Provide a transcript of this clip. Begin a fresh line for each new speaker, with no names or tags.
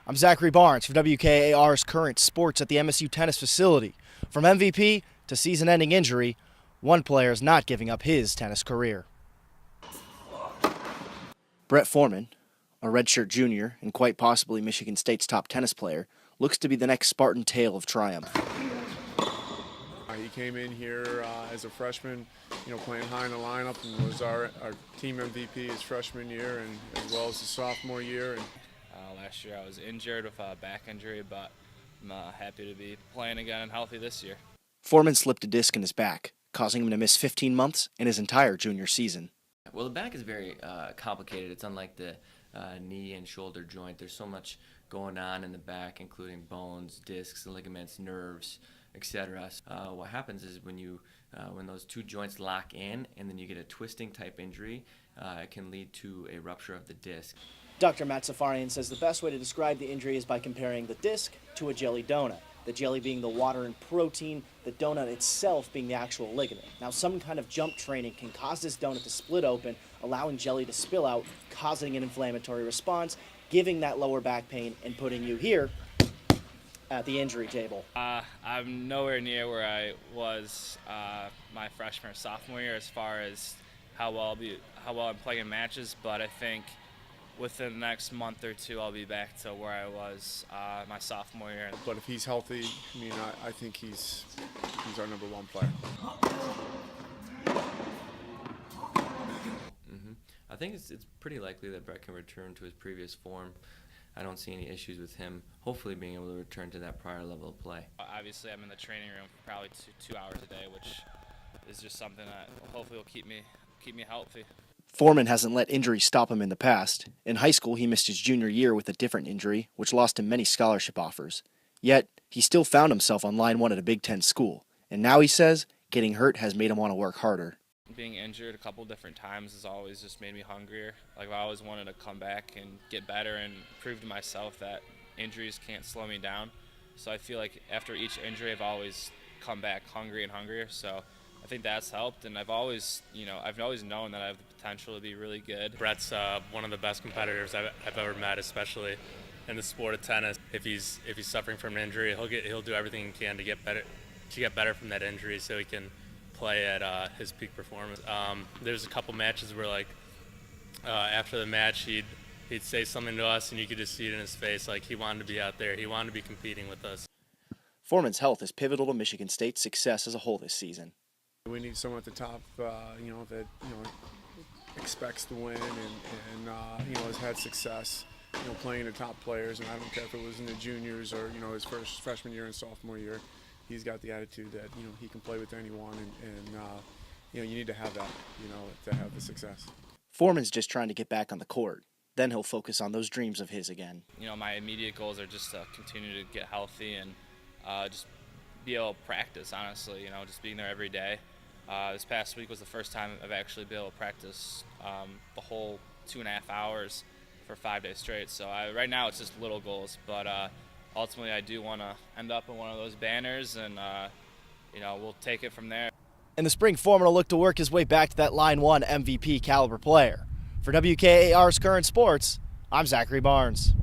I'm Zachary Barnes for WKAR's Current Sports at the MSU tennis facility. From MVP to season-ending injury, one player is not giving up his tennis career. Brett Foreman, a redshirt junior and quite possibly Michigan State's top tennis player, looks to be the next Spartan tale of triumph.
He came in here as a freshman, playing high in the lineup, and was our team MVP his freshman year, and as well as his sophomore year.
Last year I was injured with a back injury, but I'm happy to be playing again and healthy this year.
Foreman slipped a disc in his back, causing him to miss 15 months and his entire junior season.
Well, the back is very complicated. It's unlike the knee and shoulder joint. There's so much going on in the back, including bones, discs, ligaments, nerves, etc. What happens is when those two joints lock in and then you get a twisting type injury, it can lead to a rupture of the disc.
Dr. Matt Safarian says the best way to describe the injury is by comparing the disc to a jelly donut. The jelly being the water and protein, the donut itself being the actual ligament. Now, some kind of jump training can cause this donut to split open, allowing jelly to spill out, causing an inflammatory response, giving that lower back pain, and putting you here at the injury table.
I'm nowhere near where I was my freshman or sophomore year as far as how well I'm playing in matches, but I think within the next month or two I'll be back to where I was my sophomore year.
But if he's healthy, I think he's our number one player.
I think it's pretty likely that Brett can return to his previous form. I don't see any issues with him hopefully being able to return to that prior level of play.
Obviously I'm in the training room for probably two hours a day, which is just something that hopefully will keep me healthy.
Foreman hasn't let injuries stop him in the past. In high school, he missed his junior year with a different injury, which lost him many scholarship offers. Yet, he still found himself on line one at a Big Ten school. And now he says getting hurt has made him want to work harder.
Being injured a couple different times has always just made me hungrier. I always wanted to come back and get better and prove to myself that injuries can't slow me down. So I feel like after each injury, I've always come back hungry and hungrier. So I think that's helped, and I've always known that I have the potential to be really good.
Brett's one of the best competitors I've ever met, especially in the sport of tennis. If he's suffering from an injury, he'll do everything he can to get better from that injury, so he can play at his peak performance. There's a couple matches where after the match he'd say something to us, and you could just see it in his face, like he wanted to be out there, he wanted to be competing with us.
Foreman's health is pivotal to Michigan State's success as a whole this season.
We need someone at the top, that expects to win and has had success, playing the top players. And I don't care if it was in the juniors or his first freshman year and sophomore year. He's got the attitude that he can play with anyone, and you need to have that, to have the success.
Foreman's just trying to get back on the court. Then he'll focus on those dreams of his again.
My immediate goals are just to continue to get healthy and just be able to practice, honestly, just being there every day. This past week was the first time I've actually been able to practice the whole 2.5 hours for 5 days straight. So right now it's just little goals, but ultimately I do want to end up in one of those banners, and we'll take it from there.
In the spring, Foreman will look to work his way back to that line one MVP caliber player. For WKAR's Current Sports, I'm Zachary Barnes.